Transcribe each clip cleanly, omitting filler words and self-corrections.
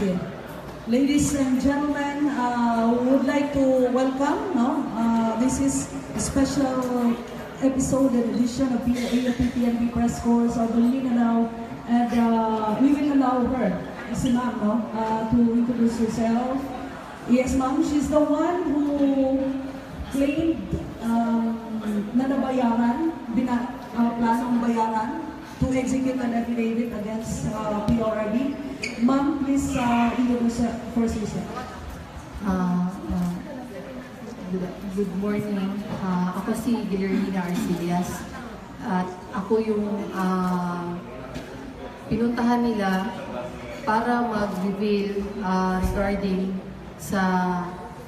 Okay. Ladies and gentlemen, we would like to welcome, this is a special episode and edition of PTNB Press Course of the Mindanao, and we will allow her, si ma'am, to introduce herself. Yes, ma'am, she's the one who claimed na nabayaran, planong bayaran to execute an affidavit against PRRD. Ma'am, please introduce first yourself. Good morning. Ako si Guillermina Arcillas. At ako yung pinuntahan nila para mag-reveal regarding sa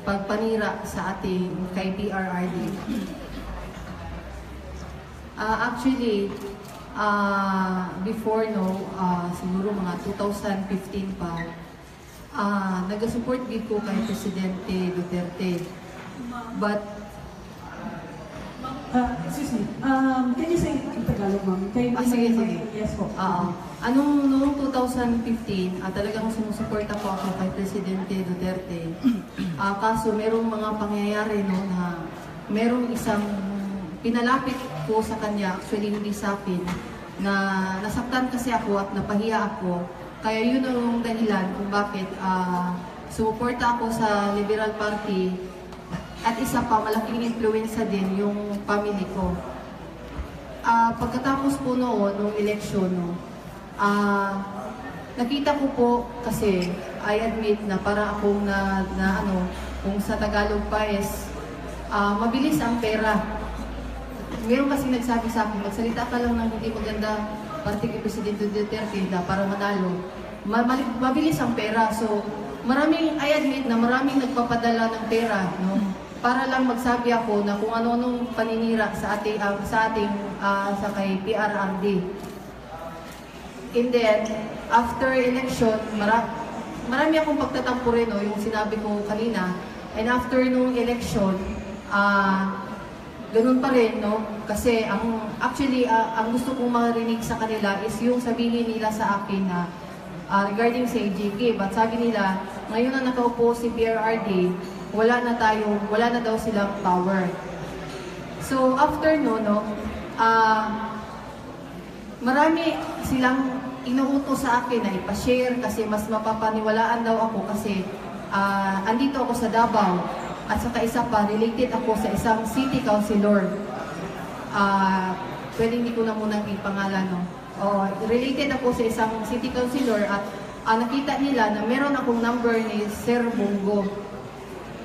pagpanira sa ating kay PRRD. Actually, before siguro mga 2015 pa, nag-support din ko kay Presidente Duterte. But, excuse me, can you say in Tagalog, ma'am? Sige. Yes po. Noong 2015, talagang sinusuporta po ako kay Presidente Duterte. Kaso merong mga pangyayari na merong isang pinalapit ko sa kanya, actually hindi sa akin, na nasaktan kasi ako at napahiya ako. Kaya yun ang dahilan kung bakit sumuporta ako sa Liberal Party. At isa pa, malaking influensya din yung family ko. Pagkatapos po nung eleksyon, nakita ko po kasi, I admit na para akong kung sa Tagalog pa is, mabilis ang pera. Meron kasi nagsabi sa akin, magsalita ka lang ng hindi maganda parte kay Presidente Duterte para manalo. Mabilis ang pera. So, I admit na maraming nagpapadala ng pera, para lang magsabi ako na kung ano-anong paninira sa ating kay PRRD. And then, after election, marami akong pagtatampo rin, yung sinabi ko kanina. And after nung election, ganun pa rin, kasi ang gusto kong marinig sa kanila is yung sabihin nila sa akin na regarding sa AGK. But sabi nila, ngayon na nakaupo si PRRD, wala na daw silang power. So after marami silang inuutos sa akin na ipashare kasi mas mapapaniwalaan daw ako kasi andito ako sa Davao at saka isa pa, related ako sa isang city councilor. Pwede hindi ko na muna ipangalan, related ako sa isang city councilor at nakita nila na meron akong number ni Sir Bongo.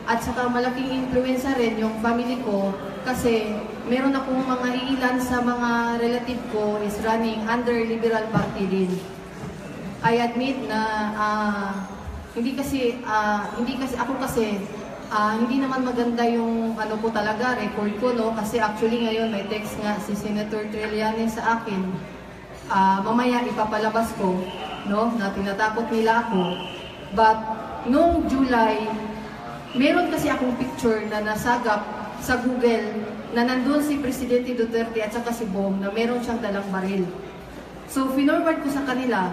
At saka malaking influensya rin yung family ko kasi meron akong mga ilan sa mga relative ko is running under Liberal Party din. I admit na hindi kasi hindi naman maganda yung ko talaga, record ko, kasi actually ngayon may text nga si Senator Trillanes sa akin. Mamaya ipapalabas ko, na tinatakot nila ako. But noong July, meron kasi akong picture na nasagap sa Google na nandun si Presidente Duterte at saka si Bong na meron siyang dalang baril. So, finorward ko sa kanila,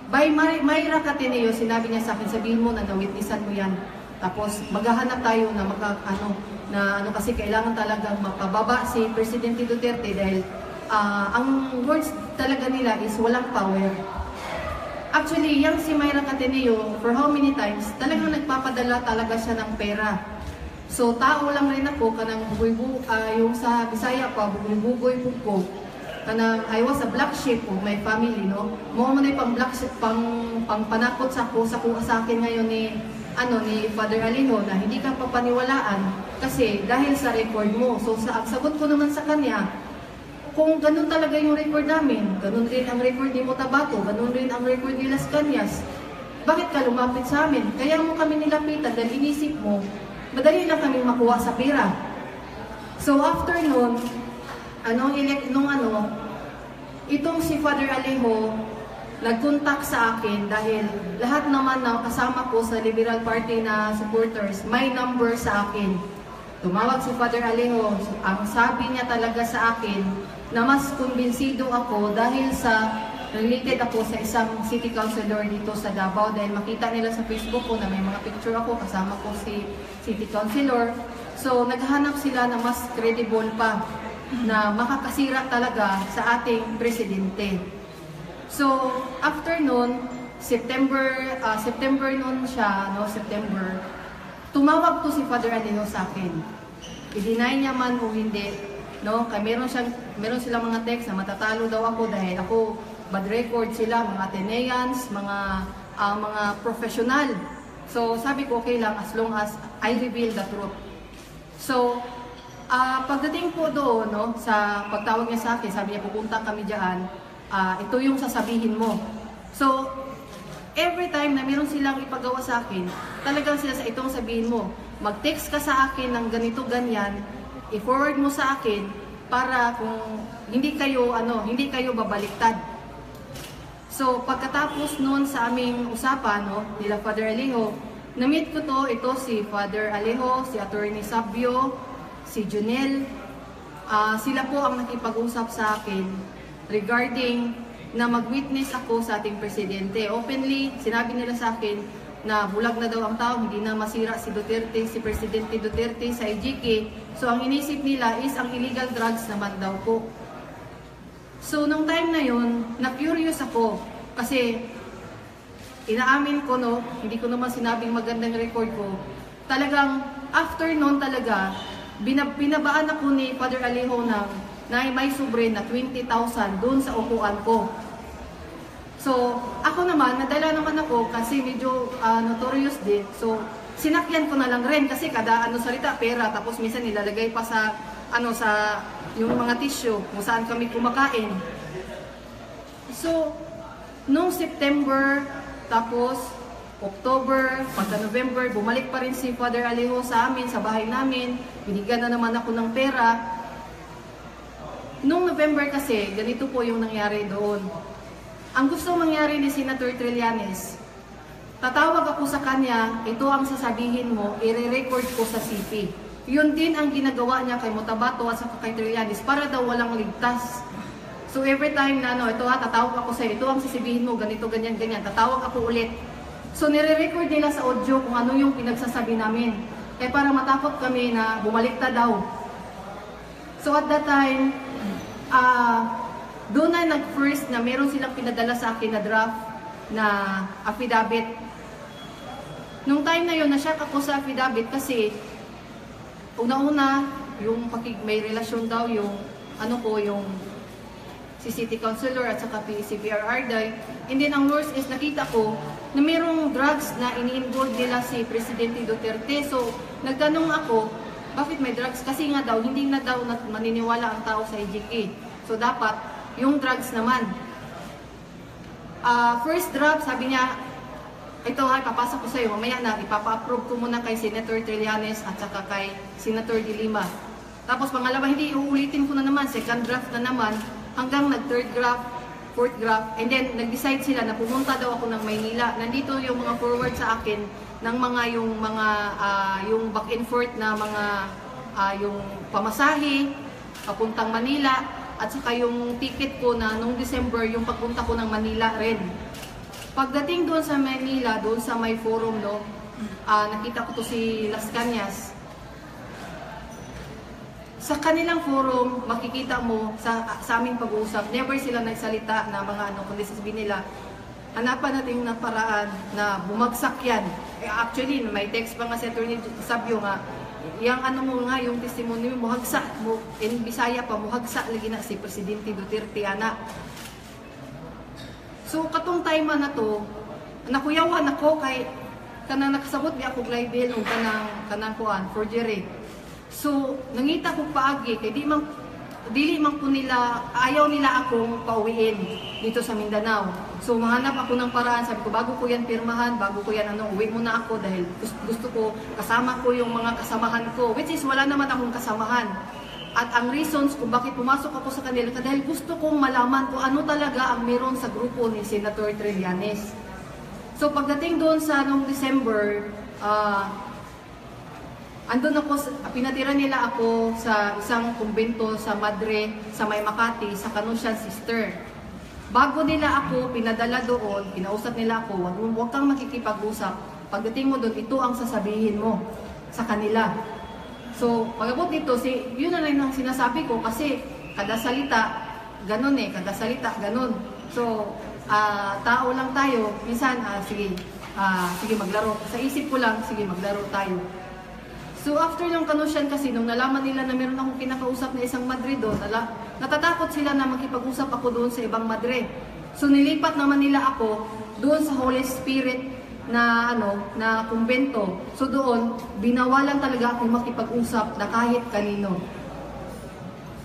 by Mayra Cateneo, sinabi niya sa akin, sabihin mo na nawitnessan mo yan. Tapos, maghahanap tayo na kasi kailangan talagang mapababa si Presidente Duterte dahil ang words talaga nila is walang power. Actually, yung si Mayra Cateneo, for how many times, talagang nagpapadala talaga siya ng pera. So, tao lang rin ako, yung sa Bisaya pa, bugoy ko. I was a black sheep of my family, Mo na yung pang-black sheep, pang-panakot sa akin ngayon ni Father Alejo na hindi ka papaniwalaan kasi dahil sa record mo. So, sagot ko naman sa kanya, kung ganun talaga yung record namin, ganun rin ang record ni Motabato, ganun rin ang record ni Las Cañas, bakit ka lumapit sa amin? Kaya mo kami nilapitan dahil inisip mo, madali lang kami makuha sa pera. So after nun, itong si Father Alejo, nag-contact sa akin dahil lahat naman na kasama ko sa Liberal Party na supporters, may number sa akin. Tumawag si Father Alejo, ang sabi niya talaga sa akin, na mas kumbinsido ako dahil sa related ako sa isang city councilor dito sa Davao dahil makita nila sa Facebook ko na may mga picture ako, kasama ko si city councilor. So naghahanap sila na mas credible pa na makakasira talaga sa ating presidente. So after noon, September noon siya, no, September, tumawag to si Father Alejo sa akin. I-deny niya man o hindi, no? Kaya meron silang mga text na matatalo daw ako dahil ako bad record sila, mga Ateneans, mga professional. So sabi ko okay lang as long as I reveal the truth. So pagdating po doon, no, sa pagtawag niya sa akin, sabi niya pupunta kami diyan, ito yung sasabihin mo. So every time na meron silang ipagawa sa akin, talagang sila sa itong sabihin mo, mag-text ka sa akin ng ganito ganyan, i-forward mo sa akin para kung hindi kayo babaliktad. So pagkatapos noon sa aming usapan, no, nila Father Alejo, na-meet ko ito si Father Alejo, si Attorney Sabio, si Junel, sila po ang nakipag-usap sa akin regarding na mag-witness ako sa ating presidente. Openly, sinabi nila sa akin na bulag na daw ang tao, hindi na masira si Duterte, si Presidente Duterte sa IGK. So ang inisip nila is ang illegal drugs naman daw po. So nung time na yun, na-curious ako kasi inaamin ko, no, hindi ko naman sinabing magandang record ko. Talagang after noon talaga, binabaan ako ni Father Alejo na may sobre na 20,000 doon sa upuan ko. So, ako naman, nadala naman ako kasi medyo notorious din. So, sinakyan ko na lang rin kasi kada salita, pera, tapos minsan nilalagay pa sa yung mga tissue kung saan kami kumakain. So, nung September, tapos October, pagka November, bumalik pa rin si Father Alejo sa amin, sa bahay namin. Binigyan na naman ako ng pera. Nung November kasi, ganito po yung nangyari doon. Ang gusto mangyari ni Senator Trillanes, tatawag ako sa kanya, ito ang sasabihin mo, i-re-record ko sa CP. Yun din ang ginagawa niya kay Motabato at sa kay Trillanes para daw walang ligtas. So every time na ito tatawag ako sa ito ang sasabihin mo, ganito, ganyan, ganyan, tatawag ako ulit. So nire-record nila sa audio kung ano yung pinagsasabi namin. Eh para matakot kami na bumalik na daw. So at that time, doon na nag-first na meron silang pinadala sa akin na draft na affidavit. Nung time na yun, na-shock ako sa affidavit kasi una-una, yung may relasyon daw yung yung si City Councilor at saka si PR Arday. And then ang worst is nakita ko na merong drugs na ini-involve nila si Presidente Duterte. So nagtanong ako, bakit may drugs? Kasi nga daw, hindi na daw maniniwala ang tao sa IGK. So dapat, yung drugs naman. First draft, sabi niya, ito ay papasok ko sa iyo, mamaya na, ipapa-approve ko muna kay Senator Trillanes at saka kay Senator De Lima. Tapos pangalawa, hindi, uulitin ko na naman, second draft na naman, hanggang nag-third draft, fourth draft, and then nag-decide sila na pumunta daw ako ng Maynila. Nandito yung mga forward sa akin ng yung back and forth na mga yung pamasahe papuntang Manila at saka yung ticket ko na nung December yung pagpunta ko ng Manila rin. Pagdating doon sa Manila, doon sa may forum, no, nakita ko to si Las Cañas. Sa kanilang forum, makikita mo sa aming pag-uusap, never sila nagsalita na mga kundi sasabihin nila, hanapan natin ng paraan na bumagsak yan. Actually, may text pa nga si Atty. Sabio nga, yung yung testimony mo, muhagsak mo, in Bisaya pa, muhagsak lagi na si Presidente Duterte, ana. So, katong time na to, nakuyawan ako kay, kanang nakasabot di ako glidel o kanang kuan, forgery. So, nangita ko paagi, kay dili man po nila, ayaw nila akong pauwiin dito sa Mindanao. So, mahanap ako ng paraan, sabi ko, bago ko yan pirmahan, bago ko yan uwi muna ako dahil gusto ko, kasama ko yung mga kasamahan ko, which is wala naman akong kasamahan. At ang reasons kung bakit pumasok ako sa kanila, dahil gusto kong malaman kung ano talaga ang meron sa grupo ni Senator Trillanes. So, pagdating doon sa noong December, andun ako, pinatira nila ako sa isang kumbento sa Madre, sa May Makati, sa Canusian Sister. Bago nila ako pinadala doon, kinausap nila ako, huwag kang makikipag-usap. Pagdating mo doon, ito ang sasabihin mo sa kanila. So, pag-abot dito, yun na rin ang sinasabi ko kasi kada salita, ganun kada salita, ganun. So, tao lang tayo, minsan, sige maglaro. Sa isip ko lang, sige maglaro tayo. So, after yung kanusyan kasi, nung nalaman nila na meron akong kinakausap na isang madre doon, natatakot sila na makipag-usap ako doon sa ibang madre. So, nilipat naman nila ako doon sa Holy Spirit na kumbento. So doon, binawalan talaga ako makipag-usap na kahit kanino.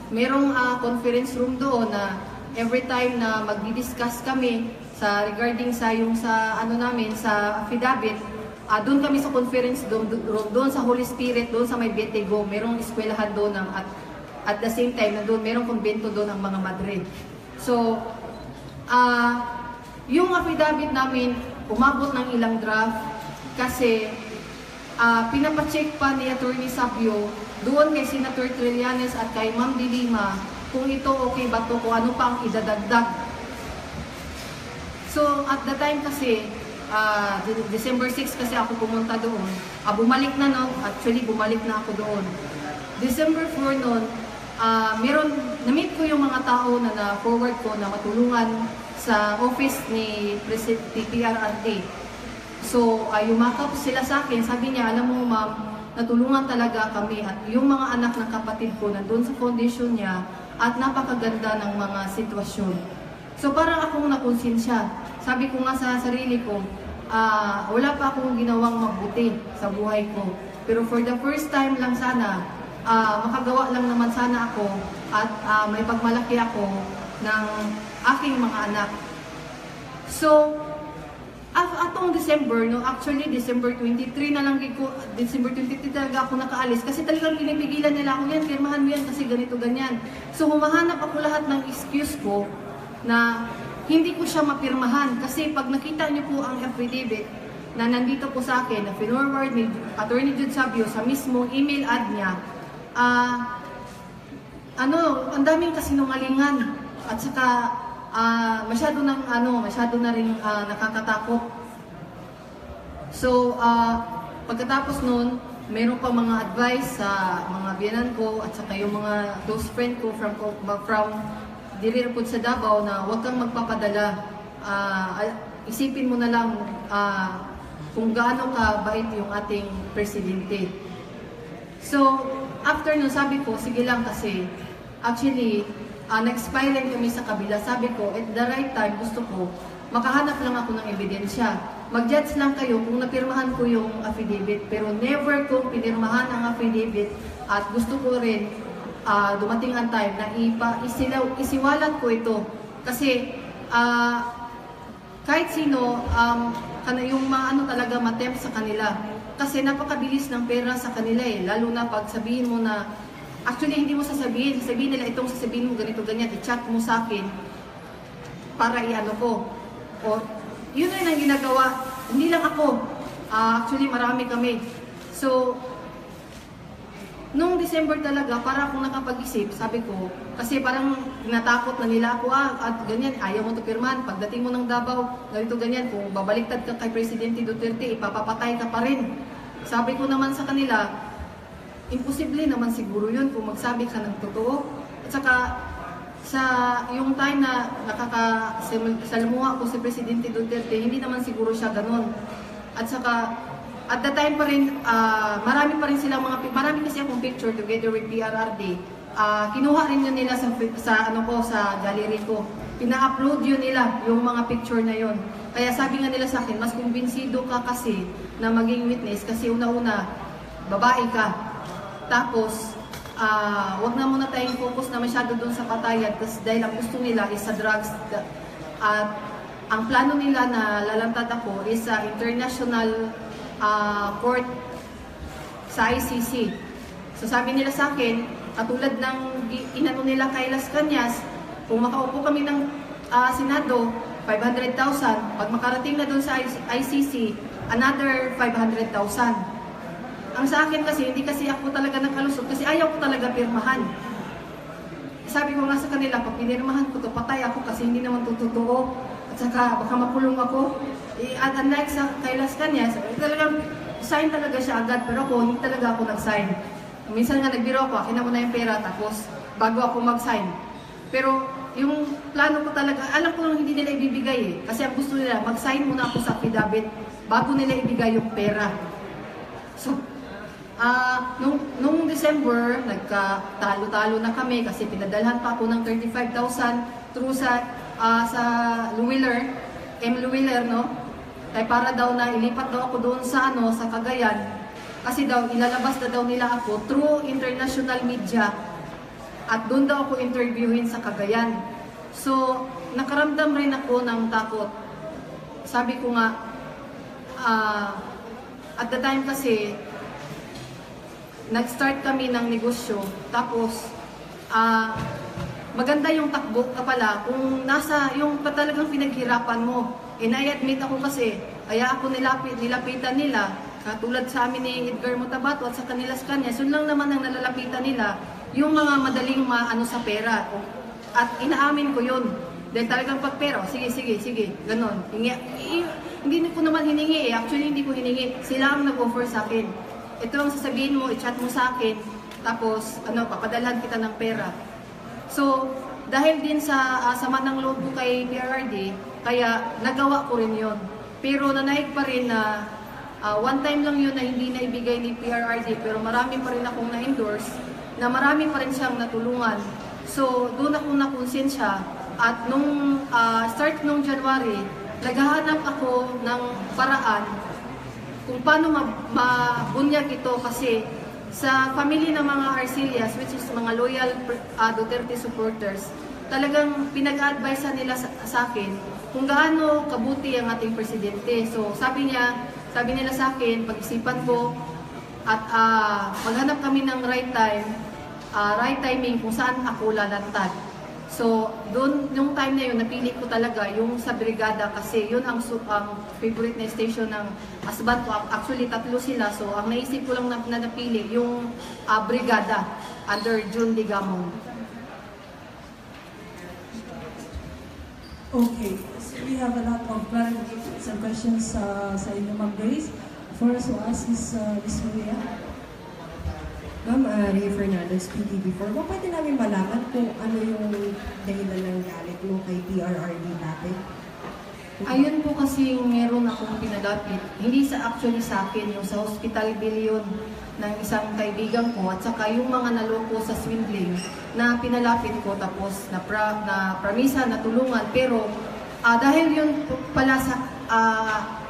Merong conference room doon na every time na magdi-discuss kami regarding sa affidavit, doon kami sa conference doon sa Holy Spirit, doon sa may Betego, merong eskwelahan doon at the same time na doon merong kumbento doon ang mga madre. So yung affidavit namin umabot ng ilang draft kasi pinapacheck pa ni Attorney Sabio doon kay Senator Trillanes at kay Ma'am De Lima kung ito okay ba to, kung ano pa ang idadagdag. So at the time kasi December 6 kasi ako pumunta doon, bumalik na actually bumalik na ako doon. December 4 noon, na-meet ko yung mga tao na na-forward ko na matulungan sa office ni PRRD. So, yumakap sila sa akin. Sabi niya, alam mo ma'am, natulungan talaga kami at yung mga anak ng kapatid ko nandun sa foundation niya at napakaganda ng mga sitwasyon. So, parang akong nakonsensya. Sabi ko nga sa sarili ko, wala pa akong ginawang mabuti sa buhay ko. Pero for the first time lang sana, makagawa lang naman sana ako at may pagmalaki ako ng aking mga anak. So, atong December, actually December 23 na lang December 23 talaga ako nakaalis kasi talagang pinipigilan nila ako yan, pirmahan mo yan kasi ganito ganyan. So, humahanap ako lahat ng excuse ko na hindi ko siya mapirmahan kasi pag nakita niyo po ang affidavit na nandito po sa akin, na finorward ni Attorney Jude Sabio sa mismo email ad niya, ang daming kasinungalingan at saka masyado na rin nakakatakot. So, pagkatapos nun, meron pa mga advice sa mga biyanan ko at saka yung mga close friend ko from diri po sa Davao na huwag kang magpapadala. Isipin mo na lang kung gaano ka bait yung ating presidente. So, after nun, sabi ko, sige lang kasi actually, nag-expire kami sa kabila. Sabi ko, at the right time, gusto ko, makahanap lang ako ng ebidensya. Mag-judge lang kayo kung napirmahan ko yung affidavit. Pero never kong pinirmahan ang affidavit at gusto ko rin dumating ang time na isiwalat ko ito. Kasi kahit sino, yung talaga matempt sa kanila. Kasi napakabilis ng pera sa kanila lalo na pag sabihin mo na actually, hindi mo sasabihin nila itong sasabihin mo ganito, ganyan, i-chat mo sa akin para i-ano ko. O, yun rin ang ginagawa. Hindi lang ako. Actually, marami kami. So, nung December talaga, para akong nakapag-isip, sabi ko, kasi parang natakot na nila ako, at ganyan, ayaw mo ito pirman. Pagdating mo ng Davao, ganito, ganyan, kung babaliktad ka kay Presidente Duterte, ipapapatay ka pa rin. Sabi ko naman sa kanila, imposible naman siguro yun kung magsabi ka ng totoo. At saka, sa yung time na nakakasalamuha ko si Presidente Duterte, hindi naman siguro siya ganun. At saka, at the time pa rin, marami pa rin silang marami kasi akong picture together with PRRD. Kinuha rin yun nila sa gallery ko. Pina-upload yun nila, yung mga picture na yun. Kaya sabi nga nila sa akin, mas kumbinsido ka kasi na maging witness kasi una-una, babae ka. Tapos, wag na muna tayong focus na masyado doon sa patayan kasi dahil ang gusto nila is sa drugs. At ang plano nila na lalantad ako is sa international court sa ICC. So sabi nila sa akin, katulad ng inano nila kay Las Cañas, kung makaupo kami ng Senado, 500,000. Pag makarating na doon sa ICC, another 500,000. Ang sa akin kasi, hindi kasi ako talaga nakalusot kasi ayaw ko talaga pirmahan. Sabi ko nga sa kanila, pag pinirmahan ko to, patay ako kasi hindi naman totoo. At saka baka makulong ako. At unlike sa kay Las Cañas, talagang sign talaga siya agad, pero ako hindi talaga ako nag-sign. Minsan nga nagbiro ako, akin na muna yung pera, tapos bago ako mag-sign. Pero yung plano ko talaga, alam ko lang hindi nila ibibigay eh. Kasi ang gusto nila, mag-sign muna ako sa affidavit bago nila ibigay yung pera. So, nung December, nagka-talo-talo na kami kasi pinadalhan pa ako ng 35,000 through sa Luwiller, Luwiller, no? Ay para daw na ilipat daw ako doon sa sa Cagayan kasi daw ilalabas na daw nila ako through international media at doon daw ako interviewin sa Cagayan. So, nakaramdam rin ako ng takot. Sabi ko nga, at the time kasi, nag-start kami ng negosyo, tapos, maganda yung takbo ka pala kung nasa yung talagang pinaghirapan mo. I-admit ako kasi, kaya ako nilapitan nila, katulad sa amin ni Edgar Mutabato at sa kanila sa kanya, yun lang naman ang nalalapitan nila, yung mga madaling maano sa pera. At inaamin ko yun. Dahil talagang pag pera, sige, ganon. Hindi ko naman hiningi eh, actually hindi ko hiningi. Sila ang nag-offer sa akin. Ito ang sasabihin mo, i-chat mo sa akin, tapos papadalhan kita ng pera. So, dahil din sa sama ng loob ko kay PRRD, kaya nagawa ko rin yun. Pero nanaig pa rin na one time lang yun na hindi na ibigay ni PRRD, pero marami pa rin akong na-endorse, na marami pa rin siyang natulungan. So, doon ako nakonsensya. At nung start nung January, naghahanap ako ng paraan kung paano mabunyag ito kasi sa family ng mga Arcillas, which is mga loyal Duterte supporters, talagang pinag-advise nila sa akin kung gaano kabuti ang ating presidente. So sabi nila sa akin, pag-isipan ko at maghanap kami ng right timing kung saan ako lalantad. So, doon, yung time na yun, napili ko talaga yung sa brigada kasi yun ang favorite na station ng husband ko. Actually, 3 sila. So, ang naisip ko lang na napili yung brigada under June Digamon. Okay. So, we have a lot of clarifications and questions sa inyo, Ma'am Grace. First to ask is Ms. Maria. Ma'am, Ray Fernandez, PTV4. Pwede namin malaman kung ano yung dahilan ng galit mo kay PRRD dati? Ayun po kasi meron akong pinadapit. Hindi actually sa akin, yung sa hospital bill yun ng isang kaibigan ko at saka yung mga naloko sa swindling na pinalapit ko tapos na pramisa na tulungan. Pero dahil yun pala sa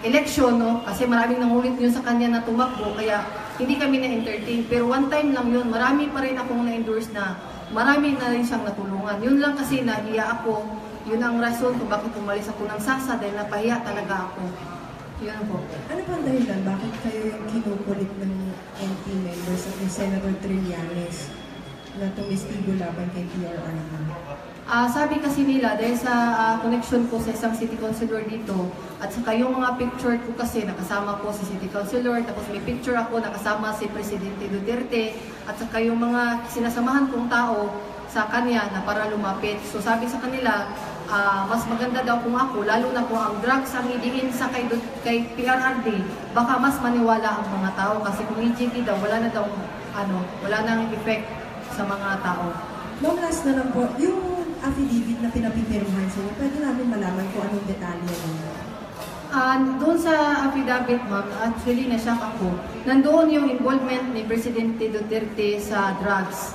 election, no? Kasi maraming nangulit yun sa kanya na tumakbo, kaya hindi kami na-entertain. Pero one time lang yun, marami pa rin akong na-endorse na marami na rin siyang natulungan. Yun lang kasi nahiya ako. Yun ang rason kung bakit umalis ako ng Sasa dahil napahiya talaga ako. Yun po. Ano bang dahilan? Bakit kayo yung kinukulit ng MP members at ni Senator Trillanes na tumistigo laban kay PRRD? Sabi kasi nila, dahil sa connection ko sa isang city councilor dito, at saka yung mga picture ko kasi, nakasama ko si city councilor, tapos may picture ako, nakasama si Presidente Duterte, at saka yung mga sinasamahan kong tao sa kanya na para lumapit. So sabi sa kanila, mas maganda daw kung ako, lalo na kung ang drugs ang idiin sa kay PRRD, baka mas maniwala ang mga tao, kasi kung EJD daw, wala nang effect sa mga tao. Long last na lang po, yung affidavit na pinapipirmahan sa'yo, pwede namin malaman kung anong detalye mo. Doon sa affidavit, ma'am, actually na-shock ako. Nandoon yung involvement ni Presidente Duterte sa drugs.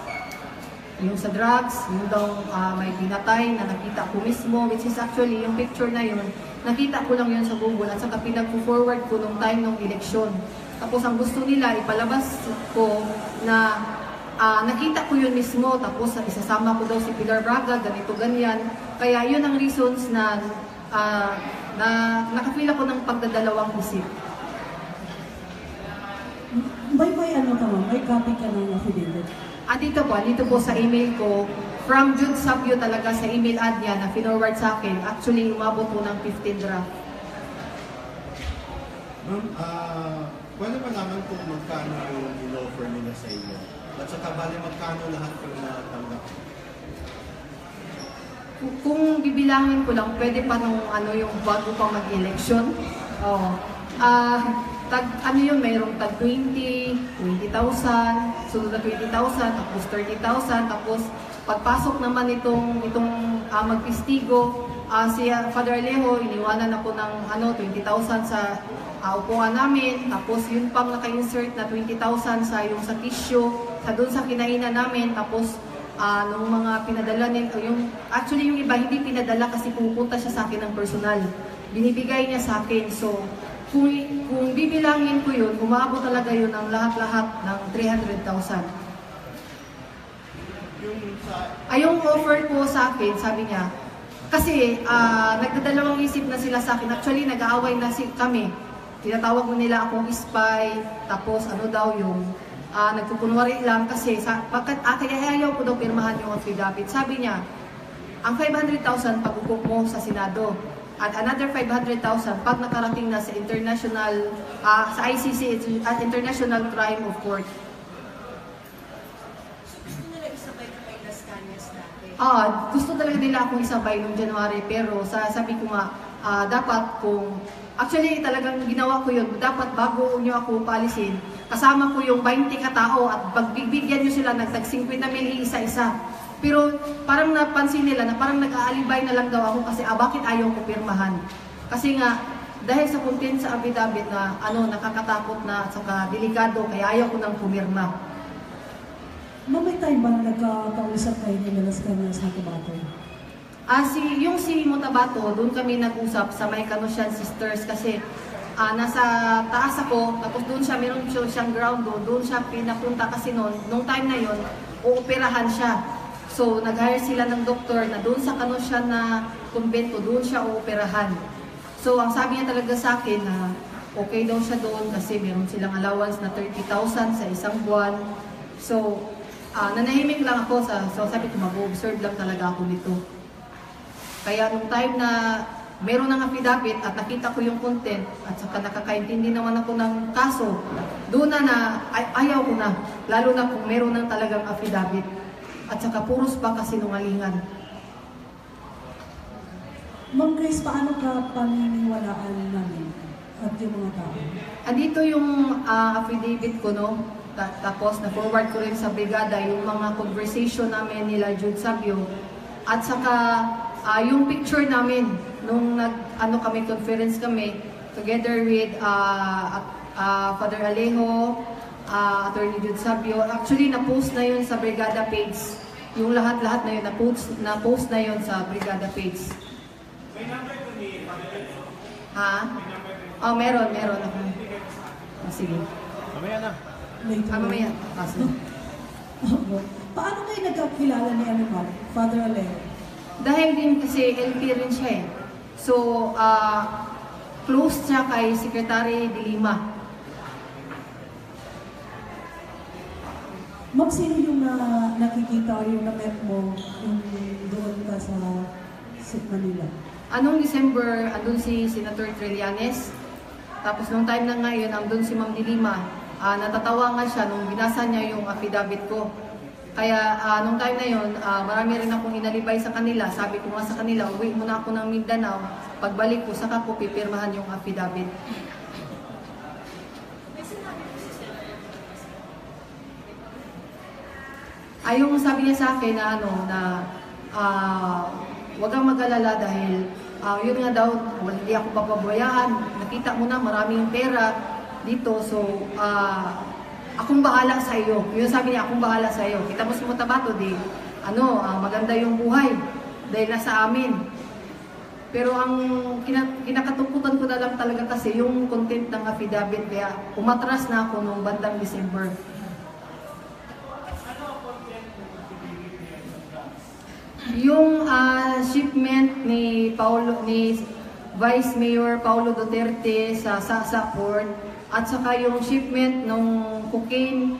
Yung sa drugs, yung daw may pinatay na nakita ko mismo, which is actually yung picture na yun, nakita ko lang yun sa Google at saka pinag-forward ko nung time ng eleksyon. Tapos ang gusto nila, ipalabas ko na nakita ko yun mismo, tapos isasama ko daw si Pilar Braga, ganito, ganyan. Kaya yun ang reasons na nakafeel ako ng pagdadalawang isip. May copy ka ng affidavit? Dito po sa email ko, from Jude Sabio talaga sa email ad niya na finorward sa akin, actually umabot po ng 15 draft. Ma'am, pwede ba naman kung magkano yung in-offer nila sa inyo? At saka bali magkano lahat yung natanggap? Kung bibilangin ko lang, pwede pa nung ano yung bago pa mag-election. Oh. Ano yun, mayroong tag 20,000, sunod na 20,000, tapos 30,000, tapos pagpasok naman itong magpistigo, si Father Alejo, iniwanan ako ng 20,000 sa upuan namin, tapos yun pang naka-insert na 20,000 sa tissue, doon sa kinainan namin, tapos nung mga pinadala actually yung iba hindi pinadala kasi pupunta siya sa akin ng personal. Binibigay niya sa akin. So, kung bibilangin ko yun, umabot talaga yun ang lahat-lahat ng 300,000. Yung offer ko sa akin, sabi niya, kasi nagdadalawang isip na sila sa akin. Actually, nag-aaway na kami. Tinatawag mo nila akong spy, tapos nagpupunwari lang kasi kaya ayaw ko daw pirmahan yung affidavit. Sabi niya, ang 500,000 pag-upo mo sa Senado at another 500,000 pag nakarating na sa sa ICC, International Crime of Court. Gusto nila isabay ka kay Las Cañas dati? Gusto talaga nila akong isabay noong January, pero sabi ko nga, dapat actually talagang ginawa ko yun, dapat bago nyo ako paalisin, kasama ko yung 20 katao at pagbibigyan nyo sila ng 50 mil isa-isa. Pero parang napansin nila na parang nag-aalibay na lang daw ako kasi bakit ayaw ko pirmahan. Kasi nga, dahil sa content sa affidavit na nakakatakot na at saka delikado, kaya ayaw ko nang pumirma. May time ba na nagkakausap kayo ni Las Cañas na Cotabato? Yung si Motabato, doon kami nag-usap sa may Canossian Sisters kasi nasa taas ako, tapos doon siya, meron siyang ground doon siya pinapunta kasi nung time na yon, uoperahan siya. So, nag-hire sila ng doktor na doon sa Canossian na kumbento, doon siya uoperahan. So, ang sabi niya talaga sa akin na okay daw siya doon kasi meron silang allowance na 30,000 sa isang buwan. So, nanahimik lang ako so sabi ko, mag-observe lang talaga ako nito. Kaya nung time na meron ng affidavit at nakita ko yung content at saka nakakaintindi naman ako ng kaso, doon na ayaw ko na, lalo na kung meron ng talagang affidavit at saka puros pa kasinungalingan. Ma'am Grace, paano ka paniniwalaan namin at yung mga tao? Andito yung affidavit ko, tapos na-forward ko rin sa brigada yung mga conversation namin nila Jude Sabio at saka yung picture namin nung kami conference kami together with Father Alejo, Attorney Jude Sabio. Actually, na-post na yun sa brigada page. Yung lahat-lahat na yun, na-post na yun sa brigada page. May number ko ni Father. Meron ako. Sige. Mamaya na. Mamaya. Paano kayo nagkakilala ni Father Alejo? Dahil din kasi LP rin siya eh. So, close siya kay Secretary de Lima. Ma'am, sino yung nakikita o yung na-met mo yung doon ka sa Manila? Anong December, andun si Senator Trillanes. Tapos nung time na ngayon, andun si Ma'am de Lima. Natatawa nga siya nung binasa niya yung affidavit ko. Kaya nung time na yun, marami rin akong inalibay sa kanila. Sabi ko nga sa kanila, uwi muna ako ng Mindanao. Pagbalik ko, saka ko pipirmahan yung affidavit. Yung sabi niya sa akin na huwag kang mag-alala dahil yun nga daw, hindi ako papabayaan. Nakita mo na maraming pera dito, so akong bahala sa iyo. Yun sabi niya, akong bahala sa iyo. Kita mo si Motabato, maganda yung buhay dahil nasa amin. Pero ang kinakatungkutan ko na lang talaga kasi yung content ng affidavit, kaya umatras na ako nung bandang December. Yung shipment ni Vice Mayor Paulo Duterte sa Sasa Port at saka yung shipment ng cocaine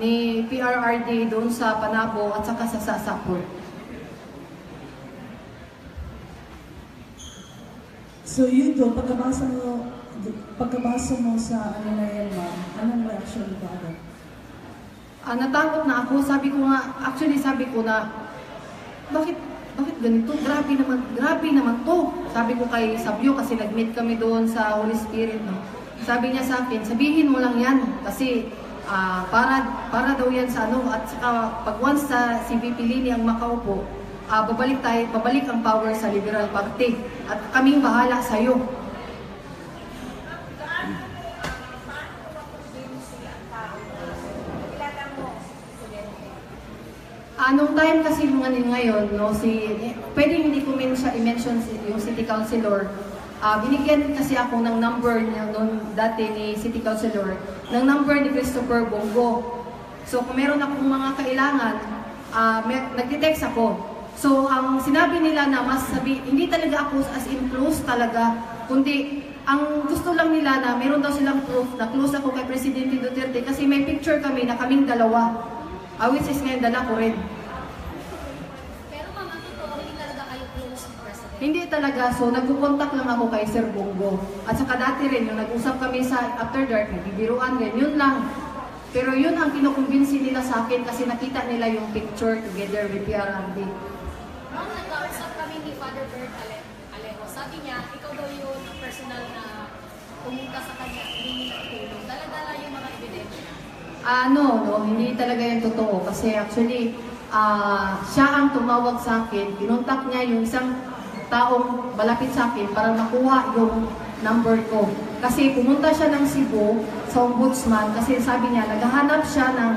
ni PRRD doon sa Panabo at saka sa Sasa Port. So yun doon, pagkabasa mo sa na yan, ma'am, anong reaction mo agad? Natakot na ako. Sabi ko na, bakit bakit ganito? Grabe naman to. Sabi ko kay Sabio kasi nag-meet kami doon sa Holy Spirit, no? Sabi niya sa akin, sabihin mo lang yan kasi para daw yan sa ano, at saka pag once sa si VP Lini ang makaupo, babalik ang power sa Liberal Party at kaming bahala sa iyo. Anong time kasi ngayon, no, pwedeng hindi ko i-mention yung City Councilor. Binigyan kasi ako ng number niya noon dati ni City Councilor, ng number ni Christopher Bongo. So kung meron akong mga kailangan, nagte-text ako. So ang sinabi nila na hindi talaga ako as in close talaga, kundi ang gusto lang nila na meron daw silang proof na close ako kay Presidente Duterte kasi may picture kami na kaming dalawa. Which is ngayon dala ko rin. Pero ma'am, ang totoo, hindi talaga kayo close ni President? Hindi talaga. So, nagkukontak lang ako kay Sir Bongo. At saka dati rin, yung nag-usap kami sa After Dark, nagbibiruan rin, yun lang. Pero yun ang kinukumbinsi nila sa akin kasi nakita nila yung picture together with PRRD. Ma'am, nagkausap kami ni Father Bert Alejo. Sabi niya, ikaw daw yung personal na pumunta sa kanya, hindi niya tulong. Dala-dala yung mga ebidensya. No, hindi talaga yung totoo. Kasi actually, siya ang tumawag sa akin. Pinuntak niya yung isang taong malapit sa akin para makuha yung number ko. Kasi pumunta siya ng Cebu sa ombudsman kasi sabi niya, naghahanap siya ng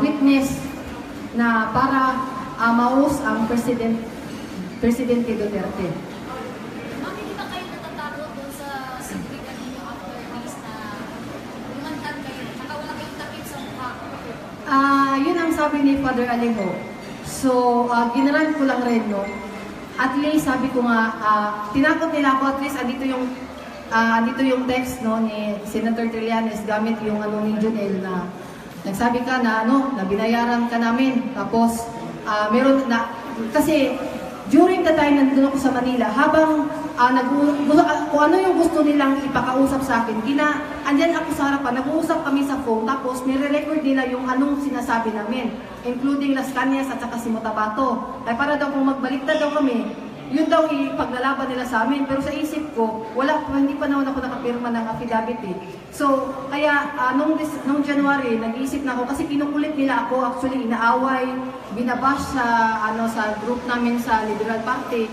witness na para maus ang Presidente Duterte. Ma'am, hindi ba kayo natatakot dun sa siguritan ninyo after this na lumantan kayo? Saka wala kayong takip sa mukha. Yun ang sabi ni Father Alejo. So, ginaran ko lang rin, no? At least, sabi ko nga, tinakot nila ako, at least, andito yung text, no, ni Senator Trillanes gamit yung ni Junel na nagsabi ka na, na binayaran ka namin. Tapos, meron na, kasi, during the time nandun ako sa Manila, habang kung ano yung gusto nilang ipakausap sa akin, andyan ako sa harapan, nag-uusap kami sa phone, tapos nire-record nila yung anong sinasabi namin, including Las Cañas at saka si Motabato. Ay para daw kung magbaliktad daw kami, yun daw ipaglalaban nila sa amin. Pero sa isip ko, hindi pa naman ako nakapirma ng affidavit eh. So, kaya nung January, nag-iisip na ako kasi kinukulit nila ako, actually inaaway, binabash sa group namin sa Liberal Party.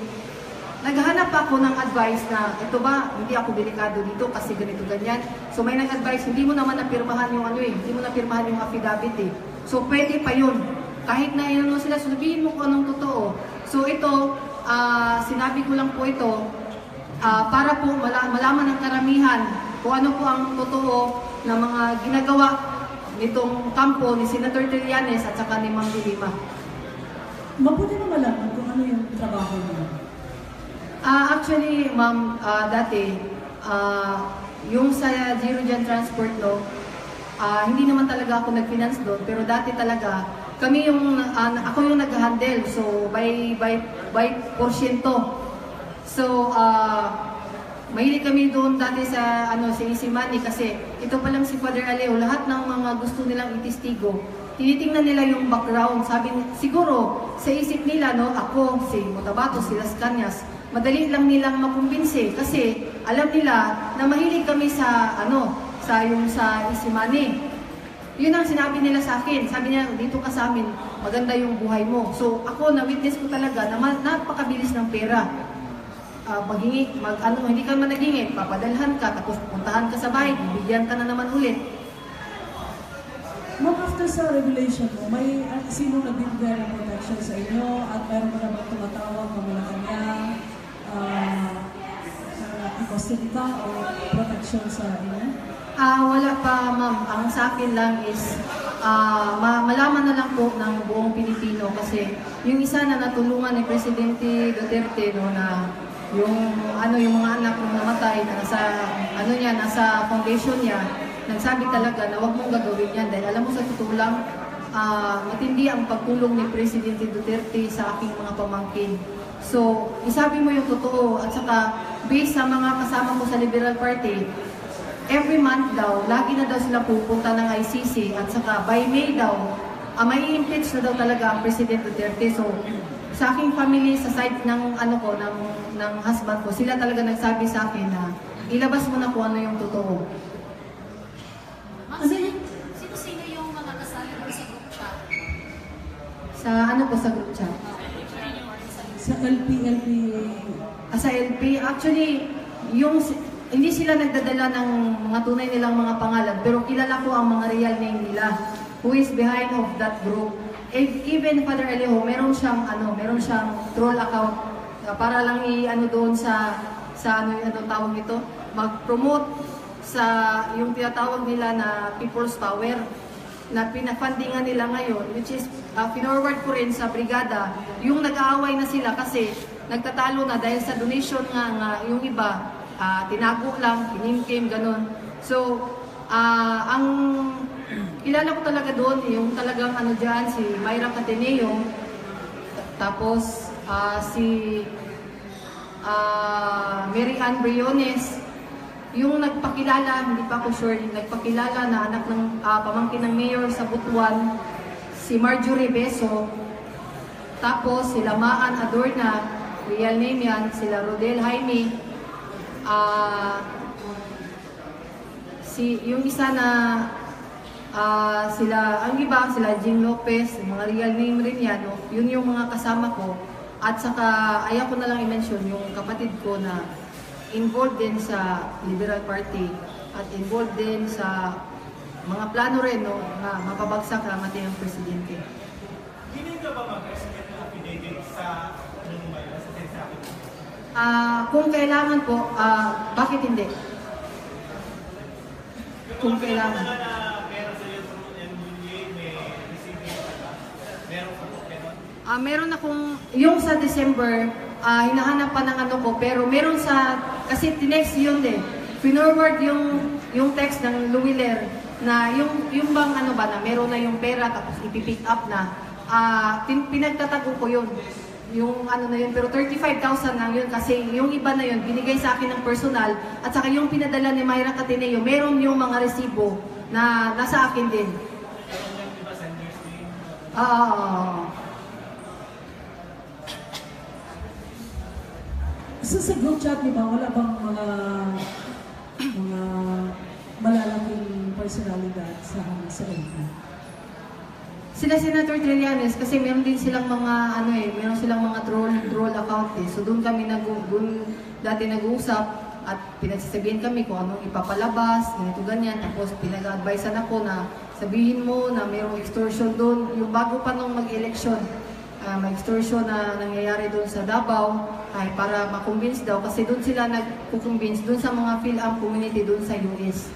Naghahanap ako ng advice na, ito ba, hindi ako delikado dito kasi ganito ganyan. So may nag-advise, hindi mo naman napirmahan yung hindi mo napirmahan yung affidavit eh. So pwede pa yun. Kahit na yun sila, sabihin mo kung anong totoo. So ito, sinabi ko lang po ito, para po malaman ng karamihan kung ano po ang totoo na mga ginagawa nitong kampo ni Senator Trillanes at saka ni Ma'am Dilima. Mabuti na malaman kung ano yung trabaho niyo. Actually, ma'am, dati, yung sa Zero Gen Transport, no, hindi naman talaga ako nag-finance doon, pero dati talaga, ako yung nag-handle, so by porsyento. So, mahilig kami doon dati sa Easy Money kasi ito pa lang si Father Alejo, lahat ng mga gusto nilang itistigo, tinitingnan nila yung background. Sabi siguro, sa isip nila, no, ako, si Motabato, si Las Cañas, madali lang nilang makumbinsi kasi alam nila na mahilig kami sa Easy Money. Yun ang sinabi nila sa akin. Sabi niya, dito ka sa amin, maganda yung buhay mo. So ako, na-witness ko talaga na napakabilis ng pera. Hindi ka man naghingi, papadalhan ka, tapos puntahan ka sa bahay, bibigyan ka na naman ulit. Ma'am, after sa revelation mo, may sino nagbibigay ng protection sa inyo at meron mo naman tumatawag na mula kanya custody ka o protection sa inyo? Wala pa, ma'am. Ang sa akin lang is malaman na lang po ng buong Pilipino kasi yung isa na natulungan ni Presidente Duterte, no, na yung mga anak ng namatay na nasa foundation niya, nagsabi talaga na huwag mong gagawin yan dahil alam mo sa totoo lang, matindi ang pagtulong ni Presidente Duterte sa aking mga pamangkin. So, isabi mo yung totoo at saka based sa mga kasama ko sa Liberal Party, every month daw, lagi na daw sila pupunta ng ICC at saka by May daw, may impeach na daw talaga ang President Duterte. So, sa aking family, sa side ng ano ko, ng husband ko, sila talaga nagsabi sa akin na ilabas mo na kung ano yung totoo. Ma'am, sino yung mga kasali doon sa group chat? Sa ano po sa group chat? Sa LP. Sa LP, actually, hindi sila nagdadala ng mga tunay nilang mga pangalan, pero kilala ko ang mga real name nila, who is behind of that group. Even Father Alejo, meron siyang troll account para lang i-ano doon sa ano tawag ito, mag-promote sa yung tinatawag nila na People's Power na pinafundingan nila ngayon, which is pinorward ko rin sa brigada, yung nag-aaway na sila kasi nagtatalo na dahil sa donation nga yung iba tinago lang, kinimkim, ganun. So, ang kilala ko talaga doon, yung talagang ano dyan, si Myra Cateneo, tapos si Mary Ann Briones, yung nagpakilala, hindi pa ako sure, yung nagpakilala na anak ng pamangkin ng mayor sa Butuan, si Marjorie Beso, tapos sila Maan Adorna, real name yan, sila Rodel Jaime, yung isa na ang iba, sila Jing Lopez, mga real name rin yan, no? Yun yung mga kasama ko. At saka, ayaw ko na lang i-mention yung kapatid ko na involved din sa Liberal Party at involved din sa mga plano rin, no, na mapabagsak ang ating presidente. Hindi ka ba mag-estimate ng affidavit sa sinasabi? Kung kailangan po, bakit hindi? Kung kailangan. Meron akong, yung sa December, hinahanap pa ng ano ko, pero meron kasi tinext yun din. Pinorward yung text ng Luwiller na yung bang ano ba na meron na yung pera tapos ipipick up na, pinagtatago ko yun. Yung ano na yun, pero 35,000 lang yun kasi yung iba na yun, binigay sa akin ng personal at saka yung pinadala ni Myra Cateneo, meron yung mga resibo na nasa akin din. So sa group chat, di ba, wala bang mga malalaking personalidad sa LP? Sila Senator Trillanes kasi meron din silang mga meron silang mga troll account eh. So doon kami dati nag-uusap at pinagsasabihin kami kung anong ipapalabas, ganito ganyan. Tapos pinag-advisean ako na sabihin mo na mayroong extortion doon. Yung bago pa nung mag-election, may extortion na nangyayari doon sa Davao ay para makonvince daw kasi doon sila nagkukonvince doon sa mga PhilAm community doon sa US.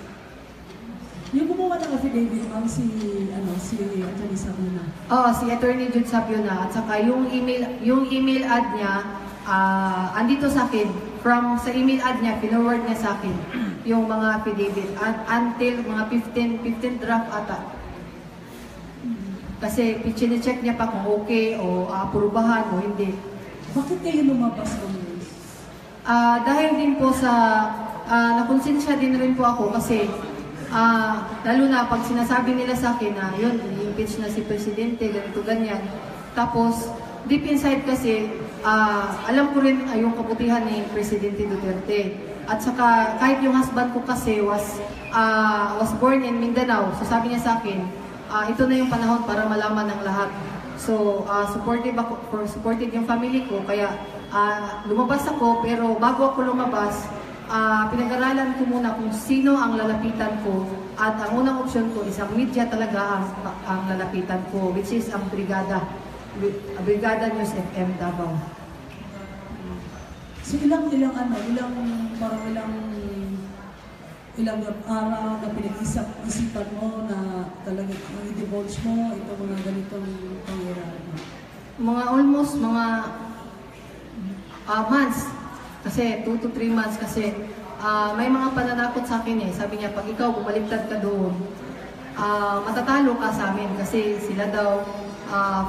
Yung gumawa ng affidavit, ma'am, si Atty. Sabiona. Si Attorney Jude Sabiona at saka yung email ad niya andito sa akin. Sa email ad niya, pinorward niya sa akin yung mga affidavit until mga 15 draft ata. Kasi chine-check niya pa kung okay o aprubahan o hindi. Bakit kayo lumabas ng news? Dahil din po nakonsensya din rin po ako kasi lalo na pag sinasabi nila sa akin na yun, i-impeach na si Presidente, ganito, ganyan. Tapos, deep inside kasi, alam ko rin yung kabutihan ni Presidente Duterte. At saka, kahit yung husband ko kasi was born in Mindanao, so sabi niya sa akin, ito na yung panahon para malaman ng lahat. So, supportive yung family ko, kaya lumabas ako, pero bago ako lumabas, pinag-aralan ko muna kung sino ang lalapitan ko at ang unang option ko is ang media talaga ang lalapitan ko, which is ang Brigada News FM Davao. So ilang araw na pinag-isipan mo na talagang i-divulge mo ito mga ganitong pangyayari? Mga almost months. Kasi 2 to 3 months kasi may mga pananakot sa akin eh. Sabi niya, pag ikaw bumaliktad ka doon, matatalo ka sa amin kasi sila daw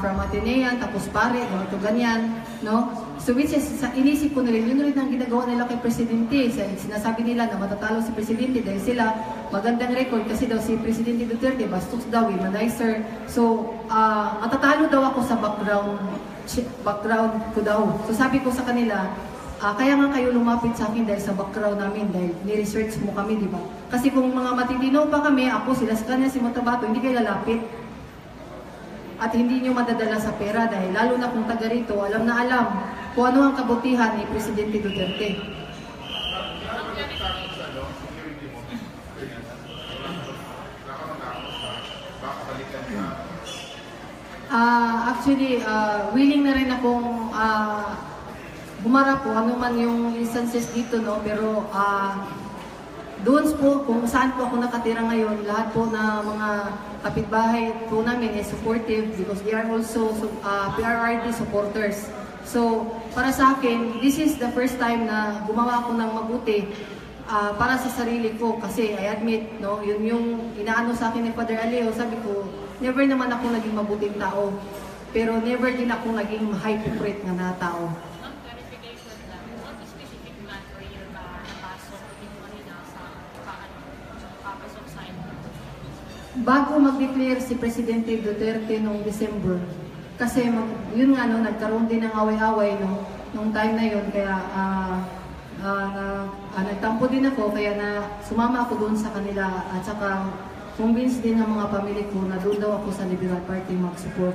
from Atenea, tapos pare, ganito ganyan, no? So which is, inisip ko na rin, yun rin ang ginagawa nila kay Presidente. Sinasabi nila na matatalo si Presidente dahil sila magandang record kasi daw si Presidente Duterte, bastos daw, womanizer. So, matatalo daw ako sa background background ko daw. So sabi ko sa kanila, kaya nga kayo lumapit sa akin dahil sa background namin, dahil ni-research mo kami, di ba? Kasi kung mga matitino pa kami, ako, sila sa kanya, si Motabato, hindi kayo lalapit. At hindi nyo madadala sa pera dahil lalo na kung taga rito, alam na alam kung ano ang kabutihan ni Presidente Duterte. Actually, willing na rin akong humarap po ano man yung instances dito, no? Pero doon po, kung saan po ako nakatira ngayon, lahat po na mga kapitbahay po namin is supportive because they are also PRRD supporters. So, para sa akin, this is the first time na gumawa ako ng mabuti para sa sarili ko kasi I admit, no, yun yung inaano sa akin ni Father Alejo, sabi ko, never naman ako naging mabuting tao, pero never din ako naging hypocrite na tao. Clarification lang. What specific matter yung napasok dito kanina sa papasok sa inyo? Bago mag-declare si Presidente Duterte noong December, kasi yun nga, no, nagkaroon din ng away-away nung time na yun, kaya nagtampo din ako, kaya sumama ako doon sa kanila at saka convince din ng mga pamilya ko na doon daw ako sa Liberal Party mag-support.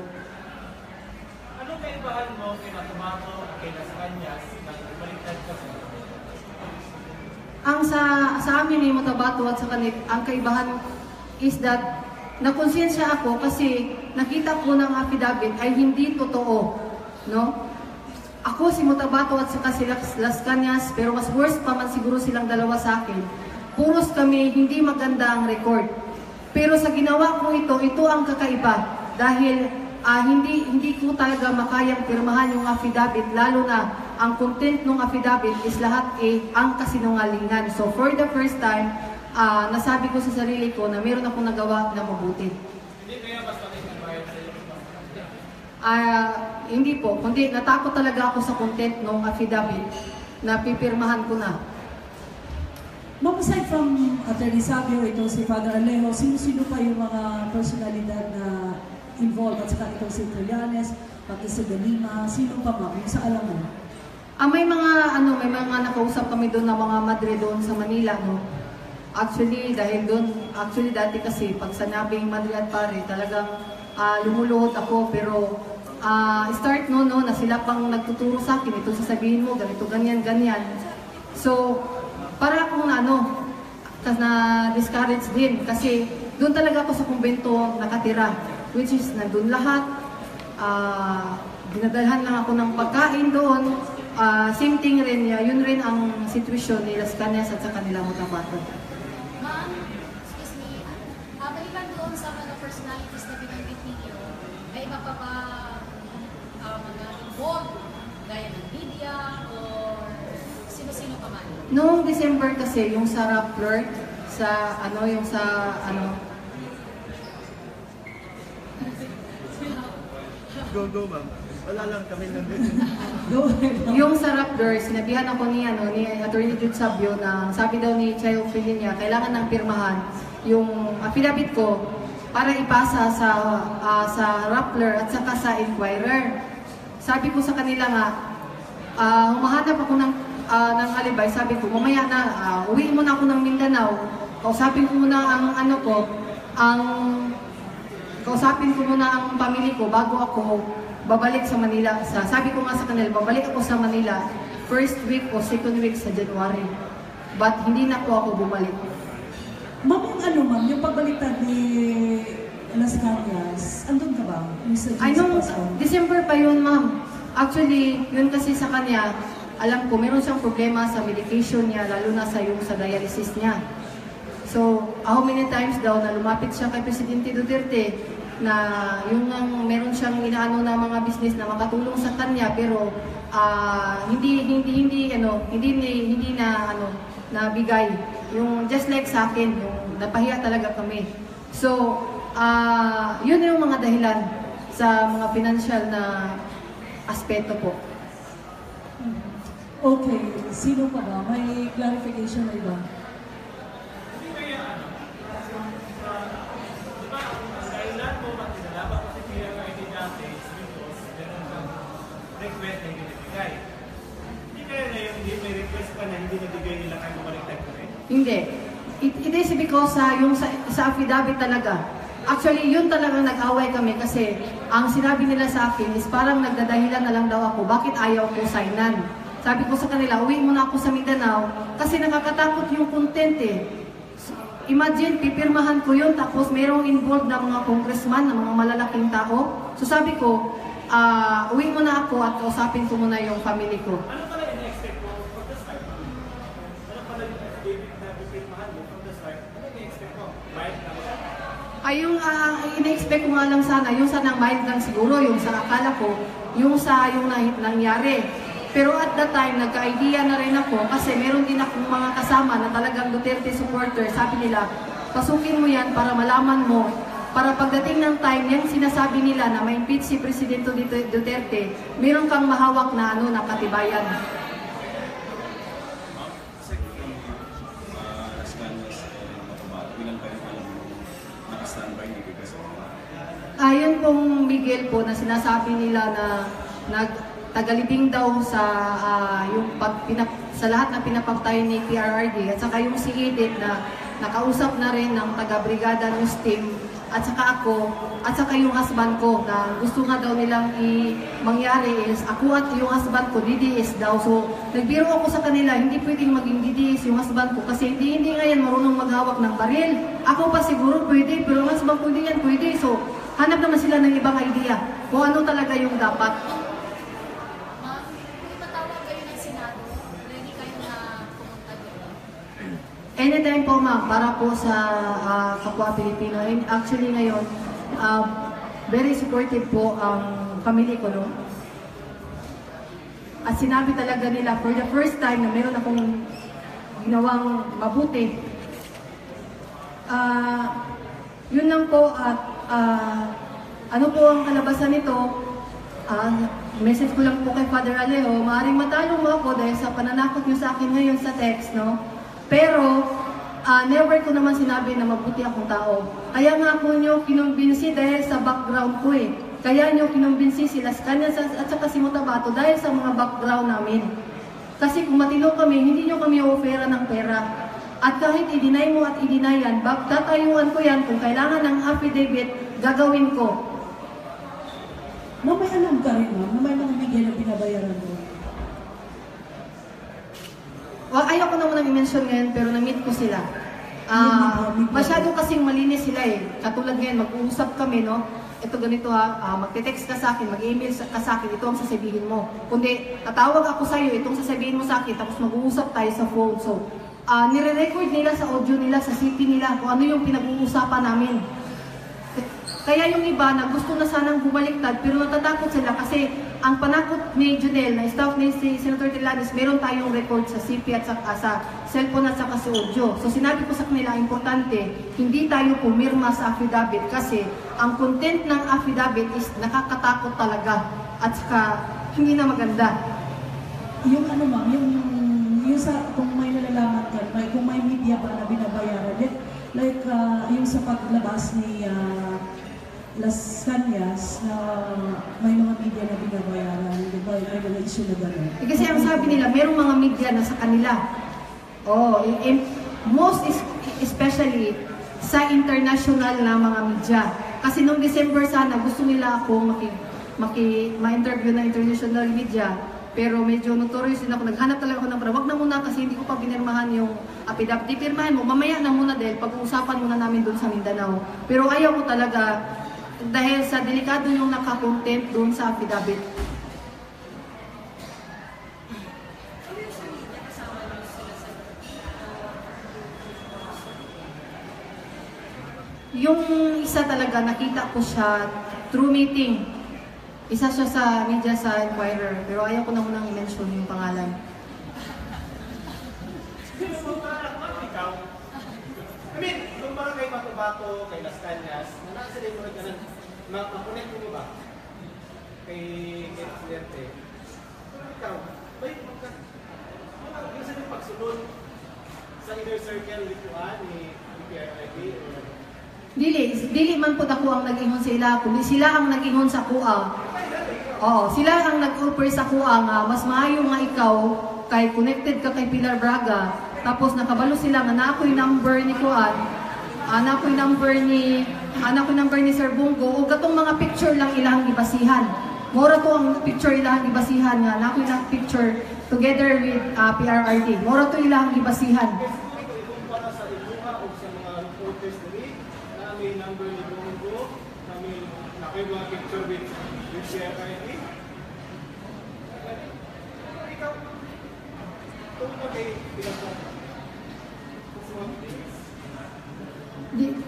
Anong kaibahan mo kay Motabato at kay Las Cañas na baliktad ka sa Ang sa amin ni Motabato at sa kanila, ang kaibahan is that nakonsensya ako kasi nakita ko ng affidavit ay hindi totoo, no? Ako si Motabato at saka si Las Cañas, pero mas worse pa man siguro silang dalawa sa akin. Puros kami hindi maganda ang record. Pero sa ginawa ko ito ang kakaiba dahil hindi ko talaga makayang pirmahan yung affidavit, lalo na ang content ng affidavit is lahat ang kasinungalingan. So for the first time, nasabi ko sa sarili ko na meron akong nagawa na mabuti. Hindi kaya mas makikipagbayad sa iyo? Hindi po, kundi natakot talaga ako sa content ng affidavit na pipirmahan ko na. Ma'am, aside from Attorney Sabio, ito si Father Alejo, sino-sino pa yung mga personalidad na involved at saka itong si Trillanes, pati si Lima, sino pa ma'am, yung sa alam mo? May mga nakausap kami doon na mga madre doon sa Manila, no? Actually, dati kasi pag sanabing madre at pare, talagang lumuluhod ako, pero start no, na sila pang nagtuturo sa akin, ito sasabihin mo, ganito, ganyan. So, para akong na-discourage din kasi doon talaga ako sa kumbento nakatira, which is nandun lahat, dinadalhan lang ako ng pagkain doon, same thing rin, yun rin ang sitwasyon ni Las Cañas at sa kanila Motabato. Ma'am, excuse me, balikan doon sa mga personalities na binanggit ninyo, may iba pa ba mga involved, gaya ng media, or sino-sino pa man? Noong December kasi, yung sa Rappler, Go, ma'am. Wala lang kami nandun. Go ahead, ma'am. yung sa Rappler, sinabihan ako ni Attorney Jude Sabio na sabi daw ni Chayo Filinia, kailangan ng pirmahan yung affidavit ko para ipasa sa Rappler at saka sa Inquirer. Sabi ko sa kanila nga, humahanap ako ng alibay, sabi ko, mamaya na, uwi muna ako ng Mindanao, kausapin ko muna ang pamilya ko bago ako babalik sa Manila. Sabi ko nga sa kanila, babalik ako sa Manila first week o second week sa January. But hindi na po ako bumalik. Ma'am, yung pagbaliktad ni Las Cañas, andun ka ba? Nung December pa yun, ma'am. Actually, yun kasi sa kanya, alam ko, meron siyang problema sa medication niya, lalo na sa dialysis niya. So, how many times daw na lumapit siya kay Presidente Duterte na meron siyang inaano na mga business na makatulong sa kanya, pero hindi nabigay. Yung just like sa akin, yung napahiya talaga kami. So, yun yung mga dahilan sa mga financial na aspeto po. Okay, sino pa ba? May clarification na iba? Hindi kaya di ba, ang dahilan mo, ba't nilalaban ko si PRRD dati is because ganun lang. request na hindi nabigay. Hindi kaya ngayon hindi may request pa na hindi nabigay nila kayo bumaliktad ko rin? Hindi. It is because yung sa affidavit talaga. Actually, yun talagang nag-away kami kasi ang sinabi nila sa akin is parang nagdadahilan na lang daw ako, bakit ayaw ko signan? Sabi ko sa kanila, uwi muna ako sa Mindanao kasi nakakatakot yung content eh. Imagine, pipirmahan ko yun tapos mayroong involved na mga congressman, na mga malalaking tao. So sabi ko, uwi muna ako at kausapin ko muna yung family ko. Ano pala in-expect mo from the start? Ano pala yung David na pipirmahan mo from the start? Ano in-expect mo? Mild na ba? Ay, yung ina-expect ko nga lang sana, yung sanang mild lang siguro, yung sa akala ko, yung sa yung nangyari. Pero at that time, nagka-idea na rin ako kasi meron din akong mga kasama na talagang Duterte supporter. Sabi nila, pasukin mo yan para malaman mo, para pagdating ng time, yung sinasabi nila na may impeach si Presidente Duterte, meron kang mahawak na na katibayan. Ayon pong Miguel po na sinasabi nila na tagalibing daw sa sa lahat na pinapagtayo ni PRRD at saka yung si Edith na nakausap na rin ng taga-brigada news team at saka ako at saka yung husband ko na gusto nga daw nilang mangyari is ako at yung husband ko DDS daw. So nagbiro ako sa kanila, hindi pwedeng maging DDS yung husband ko kasi hindi nga yan marunong maghawak ng baril. Ako pa siguro pwede, pero yung husband ko hindi yan pwede. So hanap naman sila ng ibang idea kung ano talaga yung dapat. Anytime po ma'am, para po sa kapwa Pilipino. And actually ngayon, very supportive po ang family ko, no? At sinabi talaga nila, for the first time na meron akong ginawang mabuti. Yun lang po at ano po ang kalabasan nito, message ko lang po kay Father Alejo, maaaring matalo mo ako dahil sa pananakot nyo sa akin ngayon sa text, no? Pero, never ko naman sinabi na mabuti akong tao. Kaya nga po nyo kinumbinsi dahil sa background ko eh. Kaya nyo kinumbinsi si Las Cañas at saka si Mutabato dahil sa mga background namin. Kasi kung matino kami, hindi nyo kami ofera ng pera. At kahit i-deny mo at i-deny yan, tatayuan ko yan kung kailangan ng affidavit, gagawin ko. No, may alam ka rin, ma'am, na may mga bigyan na binabayaran mo. Well, ayoko na munang i-mention ngayon, pero na-meet ko sila. Masyado kasing malinis sila eh. Katulad ngayon, mag-uusap kami, no? Ito ganito ha, magte-text ka sa akin, mag-email ka sa akin, ito ang sasabihin mo. Kundi, tatawag ako sa iyo, itong sasabihin mo sa akin, tapos mag-uusap tayo sa phone. So, nire-record nila sa audio nila, sa CP nila, kung ano yung pinag-uusapan namin. Kaya yung iba na gusto na sanang bumaliktad pero natatakot sila kasi ang panakot ni Junel na staff ni si Senator Trillanes, meron tayong record sa CP at sa cellphone at saka sa audio. So sinabi ko sa kanila, importante, hindi tayo pumirma sa affidavit kasi ang content ng affidavit is nakakatakot talaga at saka hindi na maganda. Yung ano ma'am, yung sa, kung may nalalaman ka, kung may media ba na binabayaran, like yung sa paglabas ni Las Cañas na may mga media na binabayaran, di ba? May mga issue na gano'n. Kasi ang sabi nila, merong mga media na sa kanila. Oh, most especially sa international na mga media. Kasi noong December sana, gusto nila ako ma-interview na international media. Pero medyo notorious din ako. Naghanap talaga ako ng para. Wag na muna kasi hindi ko pa pinirmahan yung affidavit. Pirmahan mo, mamaya na muna dahil pag-uusapan muna namin doon sa Mindanao. Pero ayaw ko talaga dahil sa delikado yung nakakontent doon sa affidavit. Yung isa talaga, nakita ko siya through meeting. Isa siya sa media sa Inquirer, pero ayaw ko na munang i-mention yung pangalan. I mean, kung mga kay Matubato, kay Las Cañas, na nasa rin mo rin ka makunik mo ba? Kay Presidente. Ikaw, yung sa yung pagsunod sa inner circle ni PRID? Dili man po ako ang nag-ingon sa ila, kundi sila ang nag-ingon sa kuha. Oo, sila ang nag-offer sa kuha nga mas maayo nga ikaw kay connected ka kay Pilar Braga. Tapos nakabalo sila nga na ako'y number ni Kuan. Anak ko number ni Sir Bungo ug katong mga picture lang ilang ibasihan. Mora to ang picture ilang ibasihan nga na ko ilang picture together with PRRD. Mora to ilang ibasihan. Para sa iluha o sa mga reporters dili na may number ni Bongo, na may mga picture with PRRD. Ikaw, tungkol kay pinagpapalala.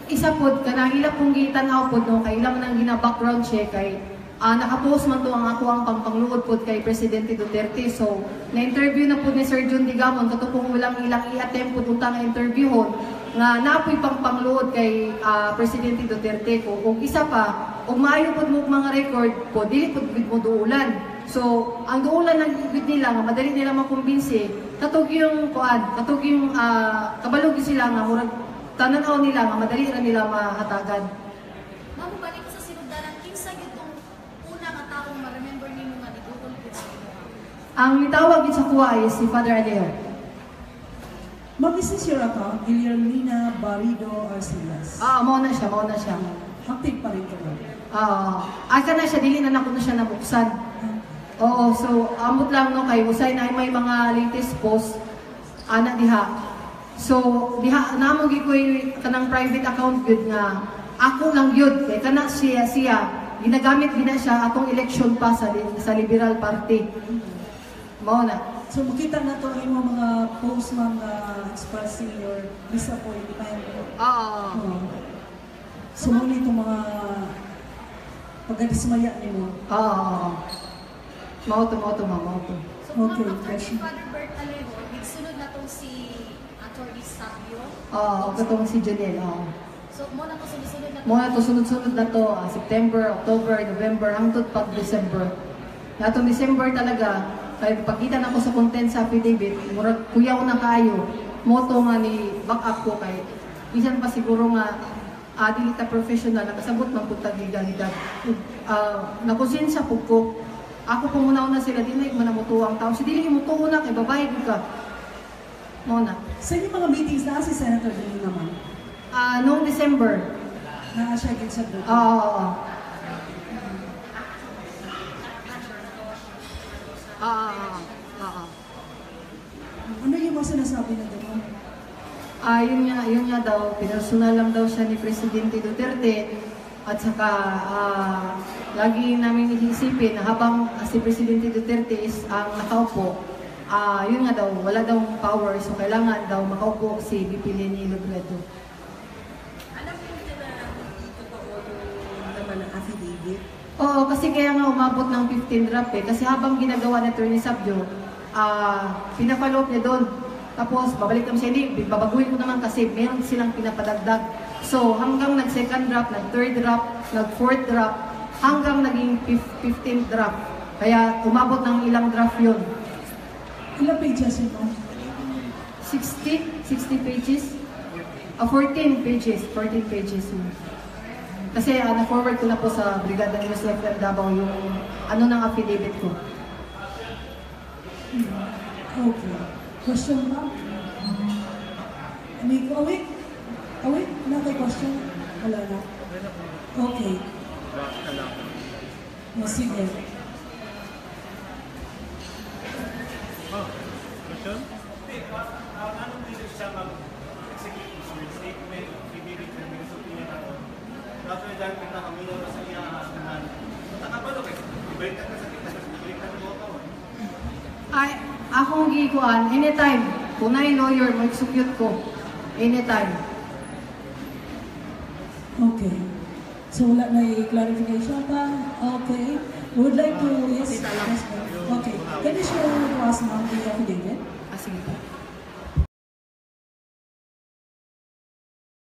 Isa pod kanang ila pong gitanaw pod no kay ila man ang gina-background check kay naka-post man to ang ako ang pangpangluod pod kay Presidente Duterte. So na-interview na pod ni Sir John Digamon kato kung ilang i-attempt pod unta nga interviewon nga napoy pangpangluod kay Presidente Duterte ko. Ug isa pa, ug maayo pod mo mga record pod dili pod gid mo duulan. So ang duulan ng gid nila nga madali nila makumbinsi katog yung kabalog sila nga murag tanaw nila nga madali ra nila mahatagan. Ma'am, balik ko sa sinugdanan, kinsa gyud tong una nga taong ma-remember nimo nga nidukol gid sa imo? Ang mitawag gid sa kuha is si Father Adeo. Ma'am, is this your account? Iliarlina Barrido Arcilas. Mao na siya. Active pa rin ka ba? Aka na siya, dili na na siya nabuksan. Oo, so amot lang no kay usay na may mga latest post ana diha. So diha namo gi koy kanang private account gyud nga ako lang gyud kay kana siya ginagamit gina siya atong election pa sa Liberal Party. Mao na. So makita na to imo mga post mga expressing your disappointment. Oo. So muli itong mga pagkadismaya nimo. Oo. Mao to. So, Okay, after question. ni Father Bert Alejo, sunod na tong si Atty. Sabio. Katong si Janelle. So, mo na to sunod na to. Mga to sunod-sunod na to, September, October, November, hangtod pag December. Natong December talaga, kaya pagkita na ko sa content sa affidavit, murag kuyaw na kayo, moto nga ni back up ko kay, isan pa siguro nga, dili ta professional, nakasabot man po tagigalidad. Nakusinsa po ko, ako po muna sila, di na yung manamutuwang tao. Si dili imutuwa na, kay babae ka. Muna. Sa inyong mga meetings na si Senator Dini naman, Noong December. na siya gid sa group. Oo. Ano yung mga sinasabi na gano'n? Yun nga daw, personal lang daw siya ni Presidente Duterte at saka lagi namin iisipin na habang si Presidente Duterte is ang nakaupo, yun nga daw, wala daw power, so kailangan daw makaupo si VP Leni Robredo. Alam mo na totoo yung naman ang affidavit? Oo, kasi kaya nga umabot ng 15 draft kasi habang ginagawa ni Atty. Sabio, pinapaloob niya doon. Tapos, babalik naman siya, hindi, babaguhin ko naman kasi meron silang pinapadagdag. So, hanggang nag-second draft, nag-third draft, nag-fourth draft, hanggang naging 15th draft. Kaya, umabot ng ilang draft yun. Ilang pages ito? 60 pages? 14 pages. 14 pages yun. Kasi, na-forward ko na po sa Brigada News FM Davao yung ng affidavit ko. Okay. Question ba? May awit? Awit? Na kay question? Wala na. Okay. Sige. Question? Anong reason siya mag-executive statement, ibibig na may opinion ako? Dato yung dahil kita kami na sa iya naman. Nakapalo kayo, ibalik ka sa kita, ibalik ka sa mga tao. Akong gikuan, anytime. Kung na lawyer, mag-execute ko. Anytime. Okay. So wala na clarification pa? Okay. We would like to, yes. Okay. Can you share with us now the affidavit? Sige po.